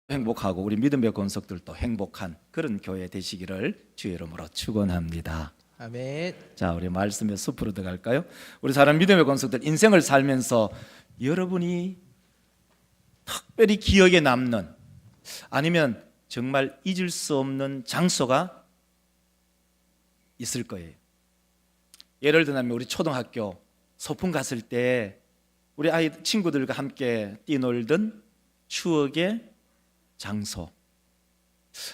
행복하고 우리 믿음의 권속들도 행복한 그런 교회 되시기를 주의 이름으로 축원합니다. 아멘. 자, 우리 말씀의 숲으로 들어갈까요? 우리 사람 믿음의 권속들 인생을 살면서 여러분이 특별히 기억에 남는 아니면 정말 잊을 수 없는 장소가 있을 거예요. 예를 들면 우리 초등학교 소풍 갔을 때 우리 아이 친구들과 함께 뛰놀던 추억의 장소.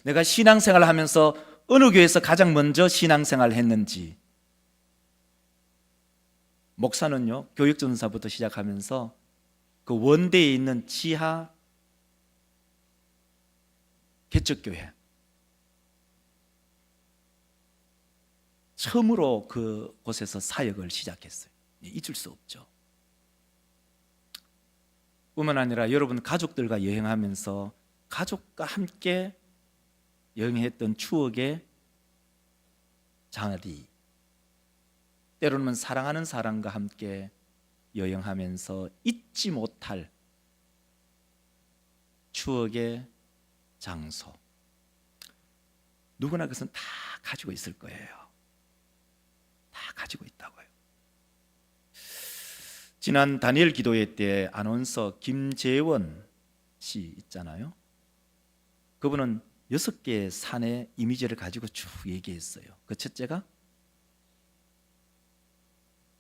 내가 신앙생활을 하면서 어느 교회에서 가장 먼저 신앙생활을 했는지. 목사는요, 교육전사부터 시작하면서 그 원대에 있는 지하 개척교회 처음으로 그곳에서 사역을 시작했어요. 잊을 수 없죠. 뿐만 아니라 여러분 가족들과 여행하면서 가족과 함께 여행했던 추억의 자리, 때로는 사랑하는 사람과 함께 여행하면서 잊지 못할 추억의 장소, 누구나 그것은 다 가지고 있을 거예요. 다 가지고 있다고요. 지난 다니엘 기도회 때 아나운서 김재원 씨 있잖아요. 그분은 6개의 산의 이미지를 가지고 쭉 얘기했어요. 그 첫째가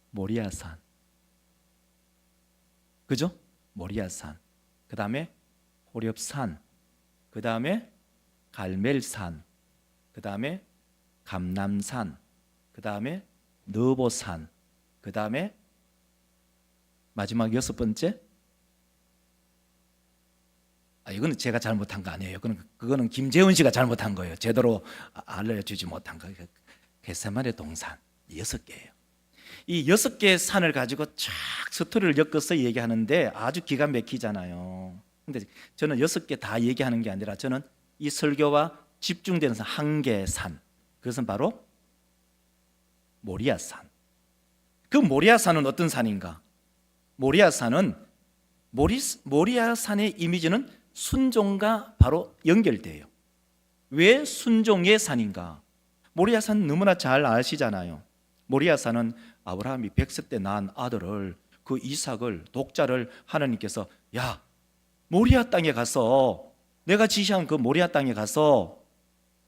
모리아산, 그죠? 모리아산. 그 다음에 호렵산, 그 다음에 갈멜산, 그 다음에 감람산, 그 다음에 느보산, 그 다음에 마지막 6번째, 이거는 제가 잘못한 거 아니에요. 그거는 김재훈 씨가 잘못한 거예요. 제대로 알려주지 못한 거예요. 겟세마네 동산 6개예요. 이 6개의 산을 가지고 쫙 스토리를 엮어서 얘기하는데 아주 기가 막히잖아요. 근데 저는 6개 다 얘기하는 게 아니라 저는 이 설교와 집중되는 산, 한 개의 산, 그것은 바로 모리아산. 그 모리아산은 어떤 산인가? 모리아산은 모리아산의 이미지는 순종과 바로 연결돼요. 왜 순종의 산인가? 모리아산 너무나 잘 아시잖아요. 모리아산은 아브라함이 100세 때 낳은 아들을, 그 이삭을, 독자를 하나님께서 야, 모리아 땅에 가서, 내가 지시한 그 모리아 땅에 가서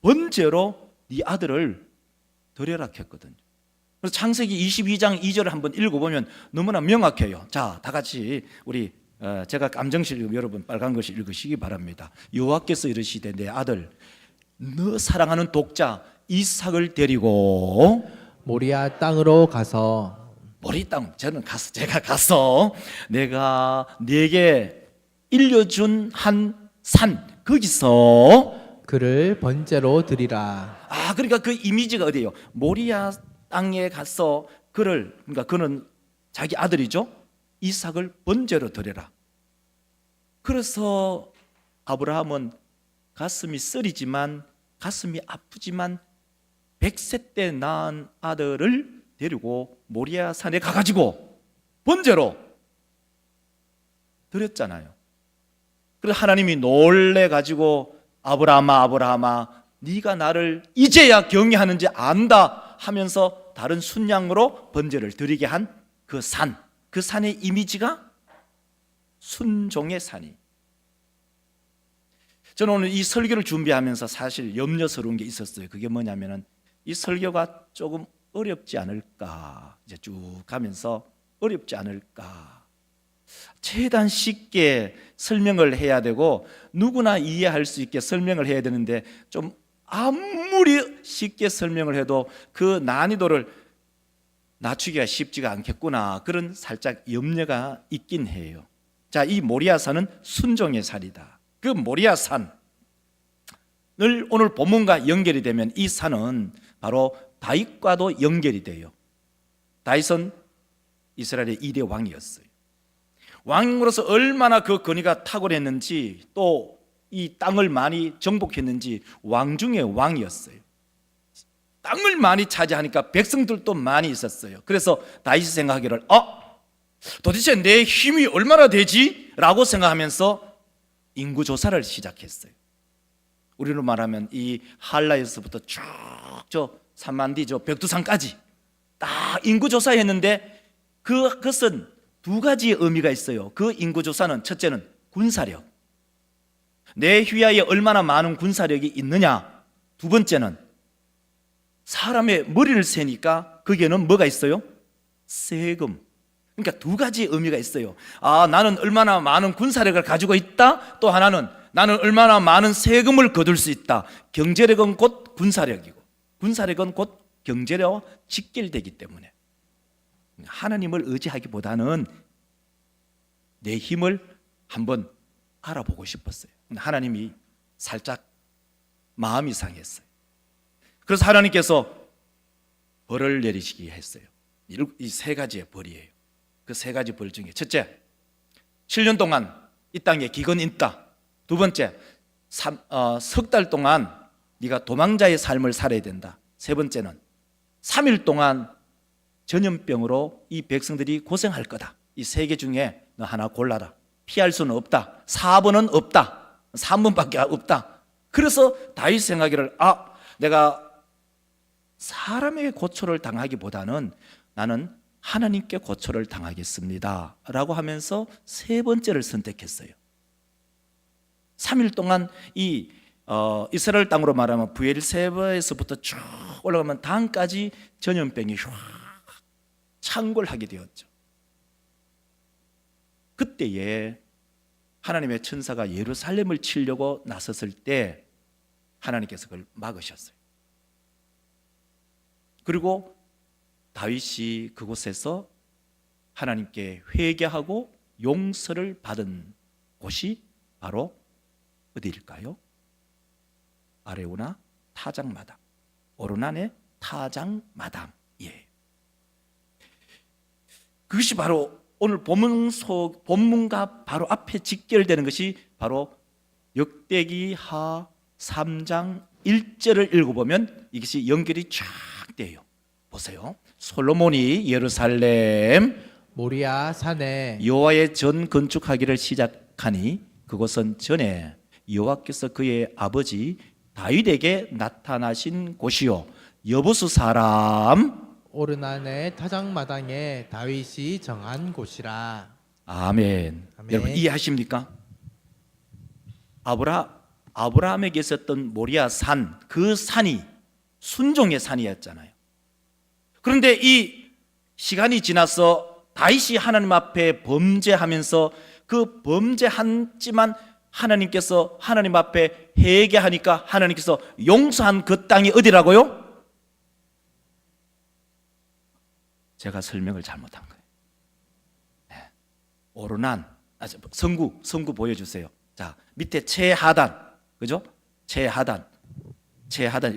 번제로 네 아들을 드려라 했거든요. 그래서 창세기 22장 2절을 한번 읽어보면 너무나 명확해요. 자, 다 같이 우리 제가 감정실 여러분 빨간 글씨 읽으시기 바랍니다. 여호와께서 이르시되 내 아들 너 사랑하는 독자 이삭을 데리고 모리아 땅으로 가서 모리 땅, 제가 가서 내가 네게 일려준 한 산 거기서 그를 번제로 드리라. 그러니까 그 이미지가 어디예요? 모리아 땅에 가서 그러니까 그는 자기 아들이죠. 이삭을 번제로 드려라. 그래서 아브라함은 가슴이 쓰리지만, 가슴이 아프지만 100세 때 낳은 아들을 데리고 모리아 산에 가가지고 번제로 드렸잖아요. 그래서 하나님이 놀래가지고 아브라함아 네가 나를 이제야 경외하는지 안다 하면서 다른 순양으로 번제를 드리게 한 그 산, 그 산의 이미지가 순종의 산이. 저는 오늘 이 설교를 준비하면서 사실 염려스러운 게 있었어요. 그게 뭐냐면은 이 설교가 조금 어렵지 않을까, 이제 쭉 가면서 어렵지 않을까, 최대한 쉽게 설명을 해야 되고 누구나 이해할 수 있게 설명을 해야 되는데 좀 아무리 쉽게 설명을 해도 그 난이도를 낮추기가 쉽지가 않겠구나, 그런 살짝 염려가 있긴 해요. 자, 이 모리아산은 순종의 산이다. 그 모리아산을 오늘 본문과 연결이 되면 이 산은 바로 다윗과도 연결이 돼요. 다윗은 이스라엘의 2대 왕이었어요. 왕으로서 얼마나 그 권위가 탁월했는지, 또 이 땅을 많이 정복했는지 왕 중에 왕이었어요. 땅을 많이 차지하니까 백성들도 많이 있었어요. 그래서 다윗이 생각하기를 도대체 내 힘이 얼마나 되지? 라고 생각하면서 인구 조사를 시작했어요. 우리로 말하면 이 한라에서부터 쭉 저 산만디 저 백두산까지 딱 인구 조사했는데 그것은 두 가지 의미가 있어요. 그 인구 조사는 첫째는 군사력, 내 휘하에 얼마나 많은 군사력이 있느냐. 두 번째는 사람의 머리를 세니까 거기에는 뭐가 있어요? 세금. 그러니까 두 가지 의미가 있어요. 아, 나는 얼마나 많은 군사력을 가지고 있다. 또 하나는 나는 얼마나 많은 세금을 거둘 수 있다. 경제력은 곧 군사력이고 군사력은 곧 경제력과 직결되기 때문에 하나님을 의지하기보다는 내 힘을 한번 알아보고 싶었어요. 하나님이 살짝 마음이 상했어요. 그래서 하나님께서 벌을 내리시기 했어요. 이 세 가지의 벌이에요. 그 세 가지 벌 중에 첫째, 7년 동안 이 땅에 기근이 있다. 두 번째, 석 달 동안 네가 도망자의 삶을 살아야 된다. 세 번째는 3일 동안 전염병으로 이 백성들이 고생할 거다. 이 세 개 중에 너 하나 골라라. 피할 수는 없다. 4번은 없다. 3번밖에 없다. 그래서 다윗 생각이를 내가 사람에게 고초를 당하기보다는 나는 하나님께 고초를 당하겠습니다 라고 하면서 세 번째를 선택했어요. 3일 동안 이 이스라엘 땅으로 말하면 부엘세바에서부터 쭉 올라가면 단까지 전염병이 휙 창궐하게 되었죠. 그때에 하나님의 천사가 예루살렘을 치려고 나섰을 때 하나님께서 그걸 막으셨어요. 그리고 다윗이 그곳에서 하나님께 회개하고 용서를 받은 곳이 바로 어디일까요? 아레우나 타작마당, 오르난의 타작마당이에요. 그것이 바로 오늘 본문과 바로 앞에 직결되는 것이 바로 역대기하 3장 1절을 읽어보면 이것이 연결이 쫙 돼요. 보세요. 솔로몬이 예루살렘 모리아 산에 여호와의 전 건축하기를 시작하니 그곳은 전에 여호와께서 그의 아버지 다윗에게 나타나신 곳이요 여부수 사람 오르난의 타작마당에 다윗이 정한 곳이라. 아멘. 아멘. 여러분 이해하십니까? 아브라함에게 있었던 모리아 산, 그 산이 순종의 산이었잖아요. 그런데 이 시간이 지나서 다윗이 하나님 앞에 범죄하면서 그 범죄했지만 하나님께서 하나님 앞에 회개하니까 하나님께서 용서한 그 땅이 어디라고요? 제가 설명을 잘못한 거예요. 네. 오르난 성구 보여주세요. 자, 밑에 최하단, 그죠? 최하단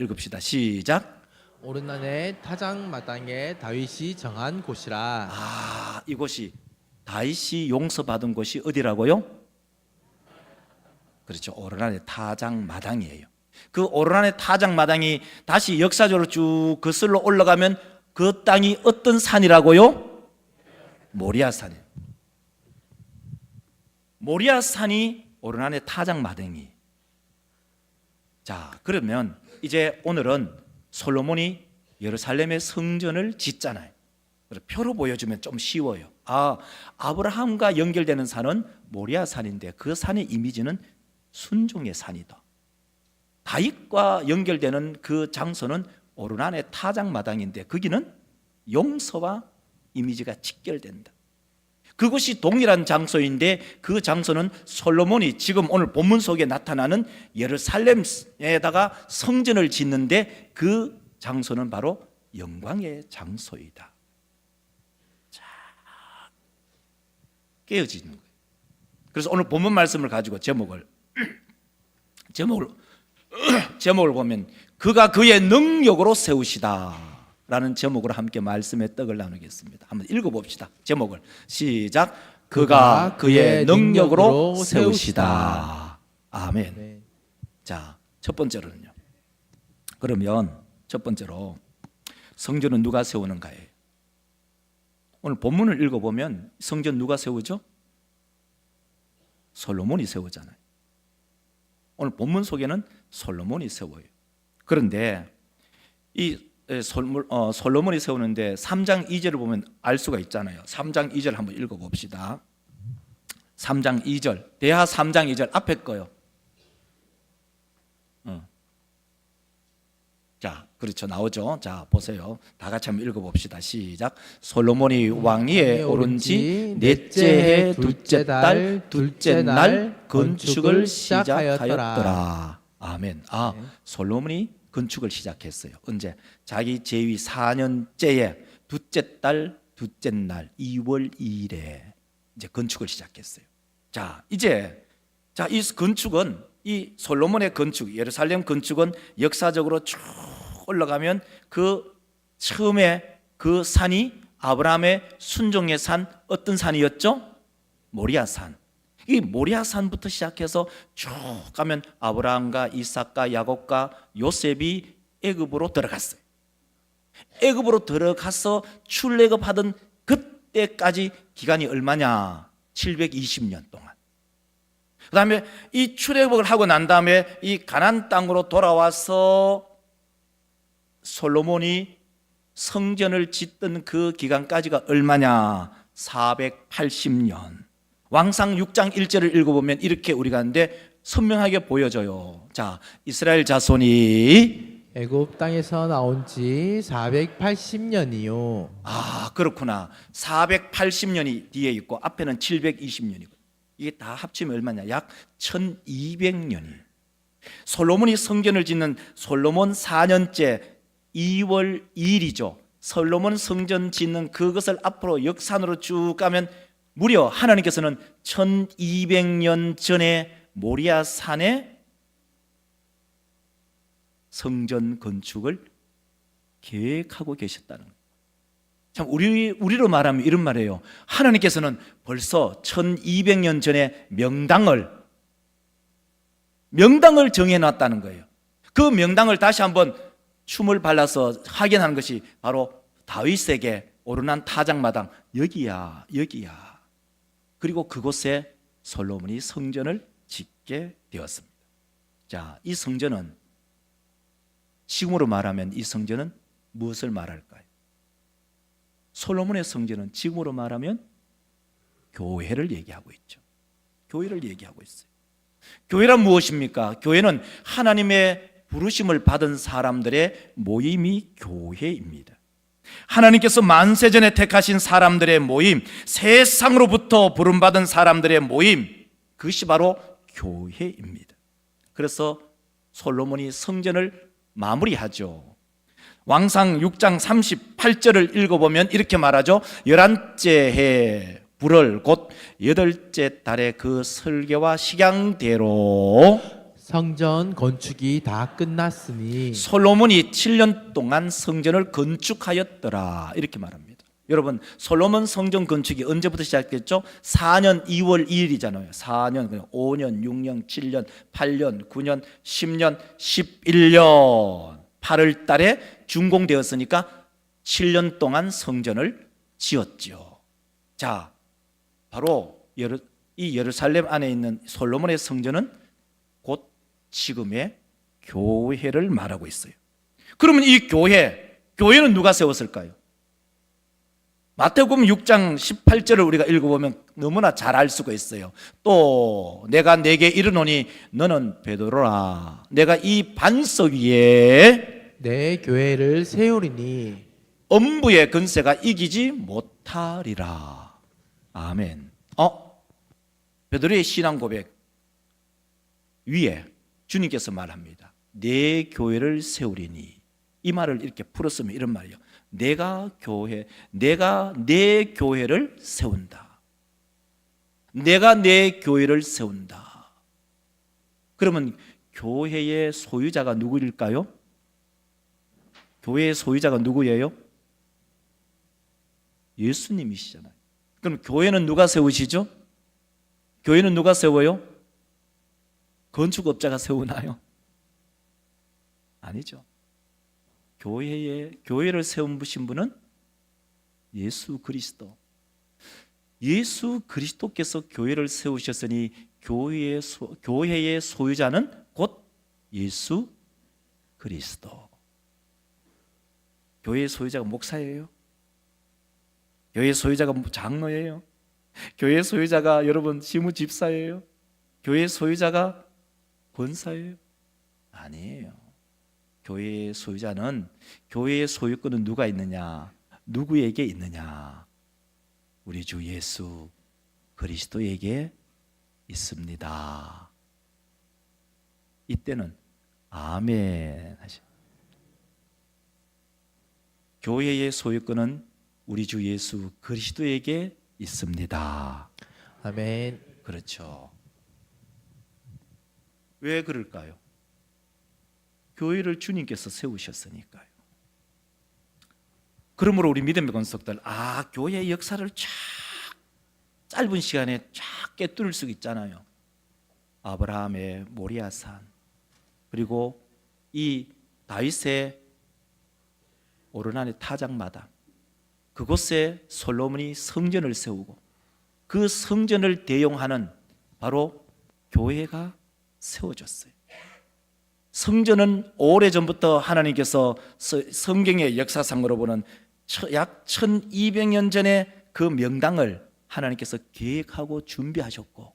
읽읍시다. 시작. 오르난의 타작마당에 다윗이 정한 곳이라. 이곳이 다윗이 용서받은 곳이 어디라고요? 그렇죠. 오르난의 타작마당이에요. 그 오르난의 타작마당이 다시 역사적으로 쭉 거슬러 올라가면 그 땅이 어떤 산이라고요? 모리아산이에요. 모리아산이 오르난의 타작마당이. 자, 그러면 이제 오늘은 솔로몬이 예루살렘의 성전을 짓잖아요. 표로 보여주면 좀 쉬워요. 아브라함과 연결되는 산은 모리아산인데 그 산의 이미지는 순종의 산이다. 다윗과 연결되는 그 장소는 오르난의 타작마당인데 거기는 용서와 이미지가 직결된다. 그것이 동일한 장소인데 그 장소는 솔로몬이 지금 오늘 본문 속에 나타나는 예루살렘에다가 성전을 짓는데 그 장소는 바로 영광의 장소이다. 자, 깨어지는 거예요. 그래서 오늘 본문 말씀을 가지고 제목을 보면 그가 그의 능력으로 세우시다 라는 제목으로 함께 말씀의 떡을 나누겠습니다. 한번 읽어봅시다. 제목을 시작. 그가 그의 능력으로 세우시다. 아멘. 네. 자, 첫 번째로는요. 그러면 첫 번째로 성전은 누가 세우는가예요. 오늘 본문을 읽어보면 성전 누가 세우죠? 솔로몬이 세우잖아요. 오늘 본문 속에는 솔로몬이 세워요. 그런데 이 솔로몬이 세우는데 3장 2절을 보면 알 수가 있잖아요. 3장 2절 한번 읽어봅시다. 3장 2절, 대하 3장 2절 앞에 거요. 자, 그렇죠. 나오죠. 자, 보세요. 다 같이 한번 읽어봅시다. 시작. 솔로몬이 왕위에 오른 지 넷째 해 둘째 달 둘째 날 건축을 시작하였더라. 아멘. 솔로몬이 건축을 시작했어요. 언제? 자기 재위 4년째에 둘째 달 둘째 날 2월 2일에 이제 건축을 시작했어요. 자, 이제 이 건축은, 이 솔로몬의 건축, 예루살렘 건축은 역사적으로 쭉 올라가면 그 처음에 그 산이 아브라함의 순종의 산, 어떤 산이었죠? 모리아산. 이 모리아산부터 시작해서 쭉 가면 아브라함과 이삭과 야곱과 요셉이 애굽으로 들어갔어요. 애굽으로 들어가서 출애굽하던 그때까지 기간이 얼마냐? 720년 동안. 그 다음에 이 출애굽을 하고 난 다음에 이 가나안 땅으로 돌아와서 솔로몬이 성전을 짓던 그 기간까지가 얼마냐? 480년. 왕상 6장 1절을 읽어보면 이렇게 우리가 하는데 선명하게 보여져요. 자, 이스라엘 자손이 애굽 땅에서 나온 지 480년이요. 그렇구나. 480년이 뒤에 있고 앞에는 720년이고 이게 다 합치면 얼마냐? 약 1200년이. 솔로몬이 성전을 짓는 솔로몬 4년째 2월 2일이죠. 솔로몬 성전 짓는 그것을 앞으로 역산으로 쭉 가면 무려 하나님께서는 1200년 전에 모리아 산에 성전 건축을 계획하고 계셨다는 거예요. 참 우리로 말하면 이런 말이에요. 하나님께서는 벌써 1200년 전에 명당을 정해놨다는 거예요. 그 명당을 다시 한번 춤을 발라서 확인하는 것이 바로 다윗에게 오르난 타작마당, 여기야. 그리고 그곳에 솔로몬이 성전을 짓게 되었습니다. 자, 이 성전은 지금으로 말하면 이 성전은 무엇을 말할까요? 솔로몬의 성전은 지금으로 말하면 교회를 얘기하고 있죠. 교회를 얘기하고 있어요. 교회란 무엇입니까? 교회는 하나님의 부르심을 받은 사람들의 모임이 교회입니다. 하나님께서 만세전에 택하신 사람들의 모임, 세상으로부터 부름받은 사람들의 모임, 그것이 바로 교회입니다. 그래서 솔로몬이 성전을 마무리하죠. 왕상 6장 38절을 읽어보면 이렇게 말하죠. 11째 해 불월 곧 8째 달에 그 설계와 식양대로 성전 건축이 다 끝났으니 솔로몬이 7년 동안 성전을 건축하였더라, 이렇게 말합니다. 여러분, 솔로몬 성전 건축이 언제부터 시작됐죠? 4년 2월 2일이잖아요 4년, 5년, 6년, 7년, 8년, 9년, 10년, 11년 8월 달에 준공되었으니까 7년 동안 성전을 지었죠. 자, 바로 이 예루살렘 안에 있는 솔로몬의 성전은 곧 지금의 교회를 말하고 있어요. 그러면 이 교회는 누가 세웠을까요? 마태복음 6장 18절을 우리가 읽어보면 너무나 잘 알 수가 있어요. 또 내가 네게 이르노니 너는 베드로라. 내가 이 반석 위에 내 교회를 세우리니 엄부의 근세가 이기지 못하리라. 아멘. 베드로의 신앙 고백 위에 주님께서 말합니다. 내 교회를 세우리니. 이 말을 이렇게 풀었으면 이런 말이에요. 내가 내 교회를 세운다. 내가 내 교회를 세운다. 그러면 교회의 소유자가 누구일까요? 교회의 소유자가 누구예요? 예수님이시잖아요. 그럼 교회는 누가 세우시죠? 교회는 누가 세워요? 건축업자가 세우나요? 아니죠. 교회를 세우신 분은 예수 그리스도. 예수 그리스도께서 교회를 세우셨으니 교회의 소유자는 곧 예수 그리스도. 교회의 소유자가 목사예요? 교회의 소유자가 장로예요? 교회의 소유자가 여러분 지무집사예요? 교회의 소유자가 권사예요? 아니에요. 교회의 소유자는, 교회의 소유권은 누가 있느냐? 누구에게 있느냐? 우리 주 예수 그리스도에게 있습니다. 이때는 아멘 하시. 교회의 소유권은 우리 주 예수 그리스도에게 있습니다. 아멘. 그렇죠. 왜 그럴까요? 교회를 주님께서 세우셨으니까요. 그러므로 우리 믿음의 권속들, 교회의 역사를 쫙 짧은 시간에 쫙 꿰뚫을 수 있잖아요. 아브라함의 모리아산, 그리고 이 다윗의 오르난의 타작마당, 그곳에 솔로몬이 성전을 세우고 그 성전을 대용하는 바로 교회가 세워졌어요. 성전은 오래전부터 하나님께서 성경의 역사상으로 보는 약 1200년 전에 그 명당을 하나님께서 계획하고 준비하셨고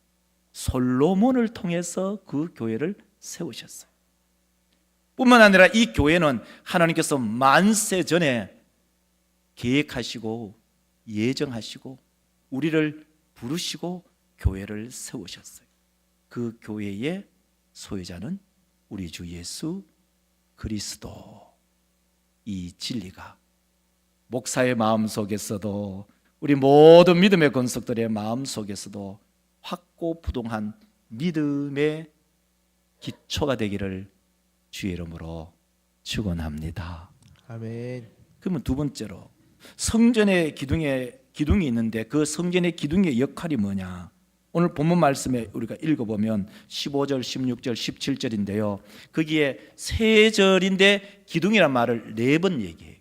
솔로몬을 통해서 그 교회를 세우셨어요. 뿐만 아니라 이 교회는 하나님께서 만세 전에 계획하시고 예정하시고 우리를 부르시고 교회를 세우셨어요. 그 교회의 소유자는 우리 주 예수 그리스도. 이 진리가 목사의 마음속에서도 우리 모든 믿음의 권속들의 마음속에서도 확고부동한 믿음의 기초가 되기를 주의 이름으로 축원합니다. 아멘. 그러면 두 번째로 성전의 기둥이 있는데 그 성전의 기둥의 역할이 뭐냐? 오늘 본문 말씀에 우리가 읽어보면 15절, 16절, 17절인데요. 거기에 세 절인데 기둥이란 말을 4번 얘기해요.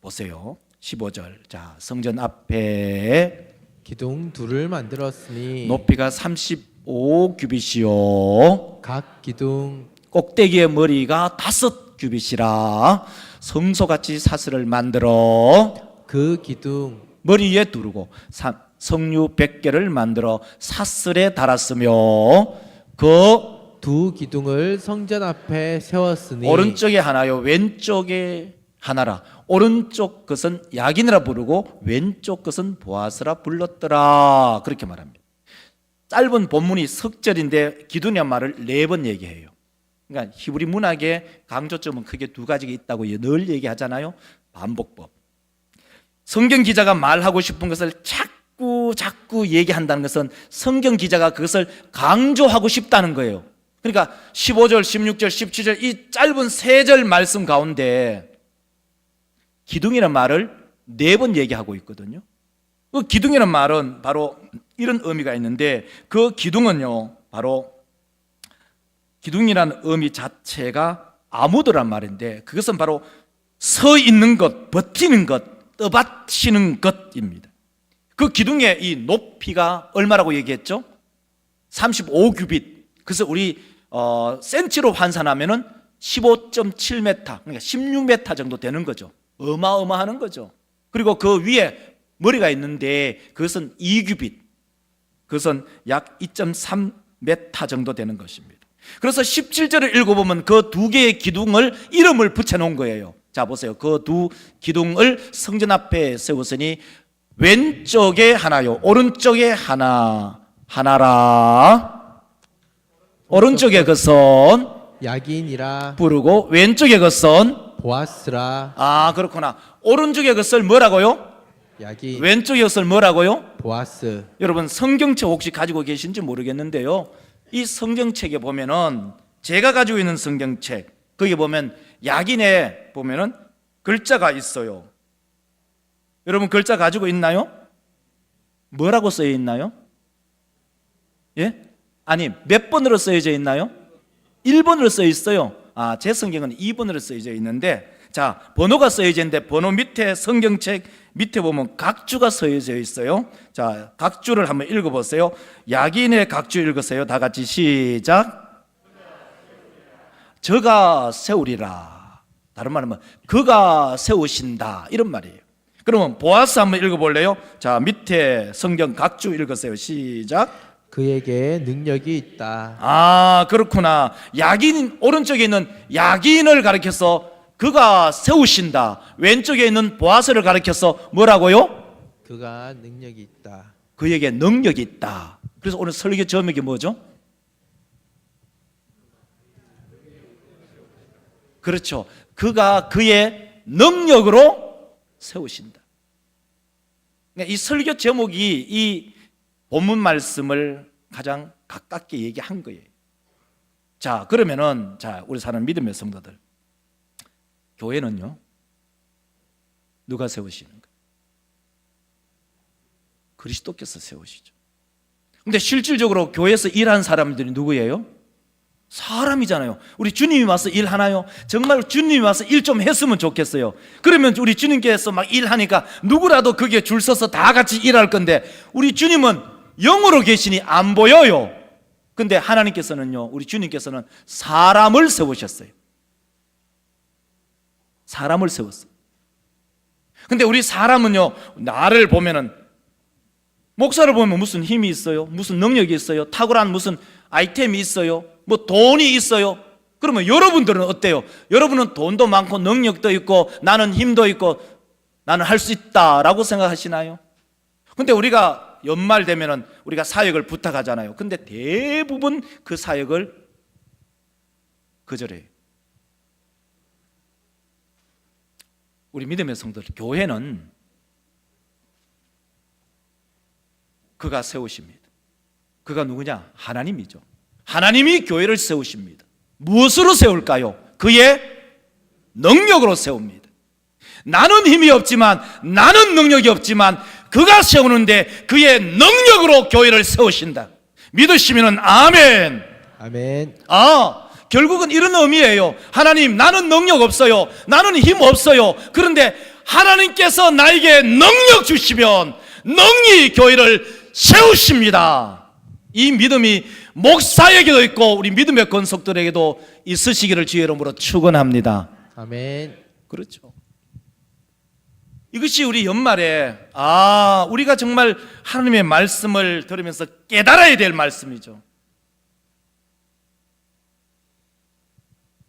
보세요. 15절. 자, 성전 앞에 기둥 둘을 만들었으니 높이가 35규빗이요. 각 기둥 꼭대기의 머리가 5규빗이라 성소같이 사슬을 만들어 그 기둥 머리 위에 두르고 성류 100개를 만들어 사슬에 달았으며 그 두 기둥을 성전 앞에 세웠으니 오른쪽에 하나요 왼쪽에 하나라. 오른쪽 것은 야긴이라 부르고 왼쪽 것은 보아스라 불렀더라. 그렇게 말합니다. 짧은 본문이 석절인데 기둥이란 말을 4번 얘기해요. 그러니까 히브리 문학의 강조점은 크게 2가지가 있다고 늘 얘기하잖아요. 반복법. 성경 기자가 말하고 싶은 것을 자꾸 얘기한다는 것은 성경 기자가 그것을 강조하고 싶다는 거예요. 그러니까 15절, 16절, 17절 이 짧은 3절 말씀 가운데 기둥이라는 말을 4번 얘기하고 있거든요. 그 기둥이라는 말은 바로 이런 의미가 있는데 그 기둥은요 바로 기둥이라는 의미 자체가 아무도란 말인데 그것은 바로 서 있는 것, 버티는 것, 떠받치는 것입니다. 그 기둥의 이 높이가 얼마라고 얘기했죠? 35규빗. 그래서 우리 센치로 환산하면은 15.7m, 그러니까 16m 정도 되는 거죠. 어마어마한 거죠. 그리고 그 위에 머리가 있는데 그것은 2규빗. 그것은 약 2.3m 정도 되는 것입니다. 그래서 17절을 읽어보면 그 2개의 기둥을 이름을 붙여놓은 거예요. 자 보세요. 그 2 기둥을 성전 앞에 세웠으니 왼쪽에 하나요 오른쪽에 하나라. 오른쪽에 것은 야긴이라 부르고 왼쪽에 것은 보아스라. 그렇구나. 오른쪽에 것을 뭐라고요? 야긴 왼쪽에 것을 뭐라고요? 보아스. 여러분 성경책 혹시 가지고 계신지 모르겠는데요. 이 성경책에 보면은 제가 가지고 있는 성경책 거기 보면 야긴에 보면은 글자가 있어요. 여러분 글자 가지고 있나요? 뭐라고 쓰여 있나요? 예? 아니 몇 번으로 쓰여져 있나요? 1번으로 쓰여 있어요. 제 성경은 2번으로 쓰여져 있는데 자 번호가 쓰여져 있는데 번호 밑에 성경책 밑에 보면 각주가 쓰여져 있어요. 자 각주를 한번 읽어보세요. 야긴의 각주 읽으세요. 다 같이 시작. 저가 세우리라. 다른 말하면 그가 세우신다 이런 말이에요. 그러면 보아스 한번 읽어볼래요? 자, 밑에 성경 각주 읽으세요. 시작. 그에게 능력이 있다. 아, 그렇구나. 야긴, 오른쪽에 있는 야긴을 가리켜서 그가 세우신다. 왼쪽에 있는 보아스를 가리켜서 뭐라고요? 그가 능력이 있다. 그에게 능력이 있다. 그래서 오늘 설교 제목이 뭐죠? 그렇죠. 그가 그의 능력으로 세우신다. 이 설교 제목이 이 본문 말씀을 가장 가깝게 얘기한 거예요. 자, 그러면은 자, 우리 사는 믿음의 성도들, 교회는요 누가 세우시는가? 그리스도께서 세우시죠. 근데 실질적으로 교회에서 일하는 사람들이 누구예요? 사람이잖아요. 우리 주님이 와서 일하나요? 정말 주님이 와서 일 좀 했으면 좋겠어요. 그러면 우리 주님께서 막 일하니까 누구라도 거기에 줄 서서 다 같이 일할 건데, 우리 주님은 영으로 계시니 안 보여요. 근데 하나님께서는요, 우리 주님께서는 사람을 세우셨어요. 사람을 세웠어요. 근데 우리 사람은요, 나를 보면은, 목사를 보면 무슨 힘이 있어요? 무슨 능력이 있어요? 탁월한 무슨 아이템이 있어요? 뭐 돈이 있어요? 그러면 여러분들은 어때요? 여러분은 돈도 많고 능력도 있고 나는 힘도 있고 나는 할 수 있다라고 생각하시나요? 근데 우리가 연말 되면은 우리가 사역을 부탁하잖아요. 근데 대부분 그 사역을 거절해요. 우리 믿음의 성도들, 교회는 그가 세우십니다. 그가 누구냐? 하나님이죠. 하나님이 교회를 세우십니다. 무엇으로 세울까요? 그의 능력으로 세웁니다. 나는 힘이 없지만, 나는 능력이 없지만 그가 세우는데 그의 능력으로 교회를 세우신다. 믿으시면 아멘. 아멘. 결국은 이런 의미예요. 하나님, 나는 능력 없어요. 나는 힘 없어요. 그런데 하나님께서 나에게 능력 주시면 능히 교회를 세우십니다. 이 믿음이 목사에게도 있고 우리 믿음의 권속들에게도 있으시기를 주의 이름으로 축원합니다. 아멘. 그렇죠. 이것이 우리 연말에 우리가 정말 하나님의 말씀을 들으면서 깨달아야 될 말씀이죠.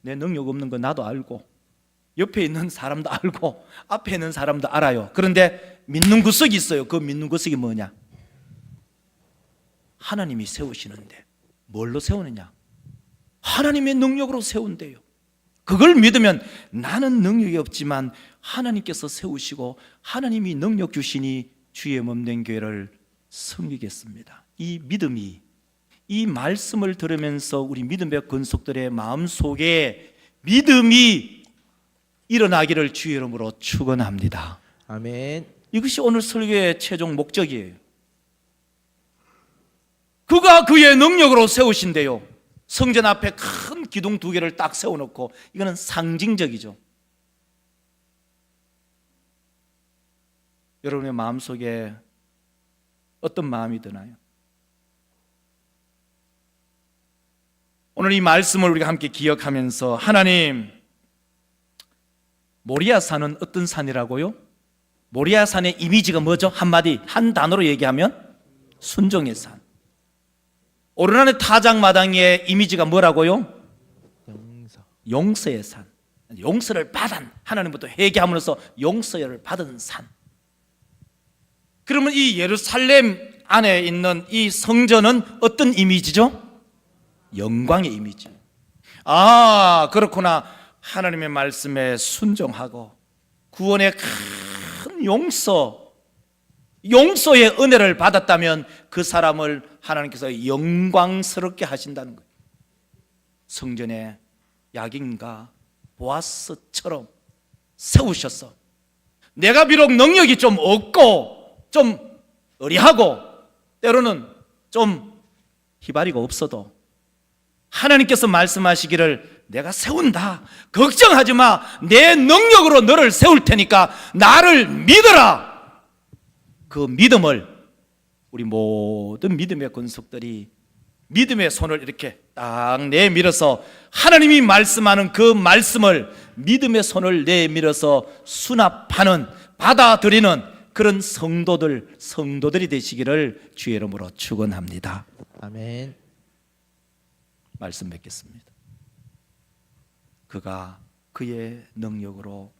내 능력 없는 거 나도 알고, 옆에 있는 사람도 알고, 앞에 있는 사람도 알아요. 그런데 믿는 구석이 있어요. 그 믿는 구석이 뭐냐? 하나님이 세우시는데 뭘로 세우느냐? 하나님의 능력으로 세운대요. 그걸 믿으면 나는 능력이 없지만 하나님께서 세우시고 하나님이 능력 주시니 주의 몸된 교회를 섬기겠습니다. 이 믿음이, 이 말씀을 들으면서 우리 믿음의 권속들의 마음속에 믿음이 일어나기를 주의 이름으로 축원합니다. 아멘. 이것이 오늘 설교의 최종 목적이에요. 그가 그의 능력으로 세우신대요. 성전 앞에 큰 기둥 2개를 딱 세워놓고, 이거는 상징적이죠. 여러분의 마음속에 어떤 마음이 드나요? 오늘 이 말씀을 우리가 함께 기억하면서, 하나님, 모리아산은 어떤 산이라고요? 모리아산의 이미지가 뭐죠? 한마디, 한 단어로 얘기하면 순종의 산. 오르나네 타작마당의 이미지가 뭐라고요? 용서의 산. 용서를 받은, 하나님부터 회개함으로써 용서를 받은 산. 그러면 이 예루살렘 안에 있는 이 성전은 어떤 이미지죠? 영광의 이미지. 그렇구나. 하나님의 말씀에 순종하고 구원의 큰 용서의 은혜를 받았다면 그 사람을 하나님께서 영광스럽게 하신다는 거예요. 성전에 야긴과 보아스처럼 세우셔서, 내가 비록 능력이 좀 없고 좀 의리하고 때로는 좀 희발이가 없어도 하나님께서 말씀하시기를 내가 세운다, 걱정하지 마, 내 능력으로 너를 세울 테니까 나를 믿어라. 그 믿음을 우리 모든 믿음의 권속들이 믿음의 손을 이렇게 딱 내밀어서 하나님이 말씀하는 그 말씀을 믿음의 손을 내밀어서 수납하는, 받아들이는 그런 성도들이 되시기를 주의 이름으로 축원합니다. 아멘. 말씀 맺겠습니다. 그가 그의 능력으로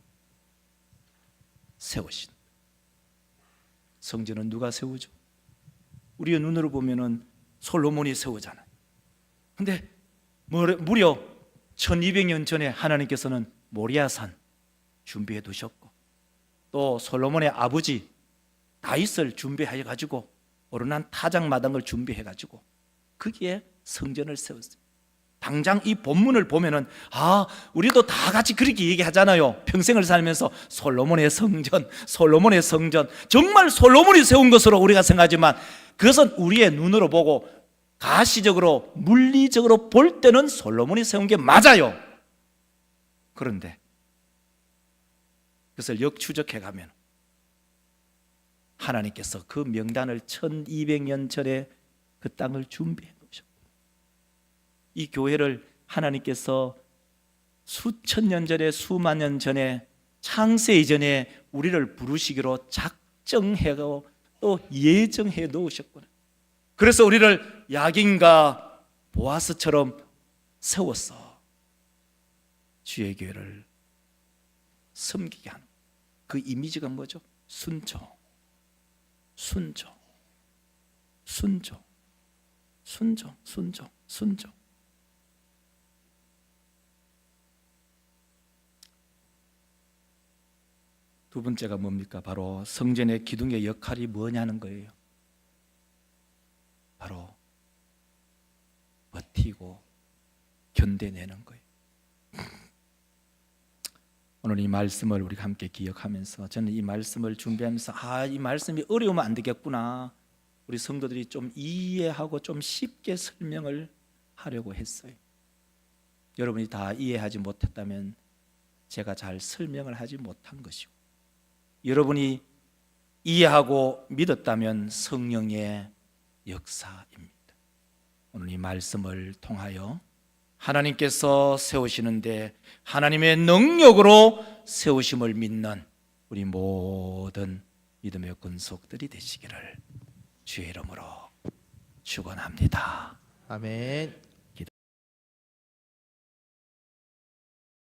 세우신 성전은 누가 세우죠? 우리의 눈으로 보면은 솔로몬이 세우잖아요. 근데 무려 1200년 전에 하나님께서는 모리아산 준비해 두셨고, 또 솔로몬의 아버지 다윗을 준비해 가지고 오르난 타작마당을 준비해 가지고 거기에 성전을 세웠어요. 당장 이 본문을 보면은 우리도 다 같이 그렇게 얘기하잖아요. 평생을 살면서 솔로몬의 성전, 솔로몬의 성전. 정말 솔로몬이 세운 것으로 우리가 생각하지만 그것은 우리의 눈으로 보고 가시적으로 물리적으로 볼 때는 솔로몬이 세운 게 맞아요. 그런데 그것을 역추적해 가면 하나님께서 그 명단을 1200년 전에 그 땅을 준비해 놓으셨고, 이 교회를 하나님께서 수천 년 전에, 수만 년 전에, 창세 이전에 우리를 부르시기로 작정하고 또 예정해 놓으셨구나. 그래서 우리를 야긴과 보아스처럼 세웠어. 주의 교회를 섬기게 하는 그 이미지가 뭐죠? 순종, 순종, 순종, 순종, 순종, 순종. 두 번째가 뭡니까? 바로 성전의 기둥의 역할이 뭐냐는 거예요. 바로 버티고 견뎌내는 거예요. 오늘 이 말씀을 우리가 함께 기억하면서, 저는 이 말씀을 준비하면서 이 말씀이 어려우면 안 되겠구나, 우리 성도들이 좀 이해하고 좀 쉽게 설명을 하려고 했어요. 여러분이 다 이해하지 못했다면 제가 잘 설명을 하지 못한 것이고, 여러분이 이해하고 믿었다면 성령의 역사입니다. 오늘 이 말씀을 통하여 하나님께서 세우시는데 하나님의 능력으로 세우심을 믿는 우리 모든 믿음의 권속들이 되시기를 주의 이름으로 축원합니다. 아멘.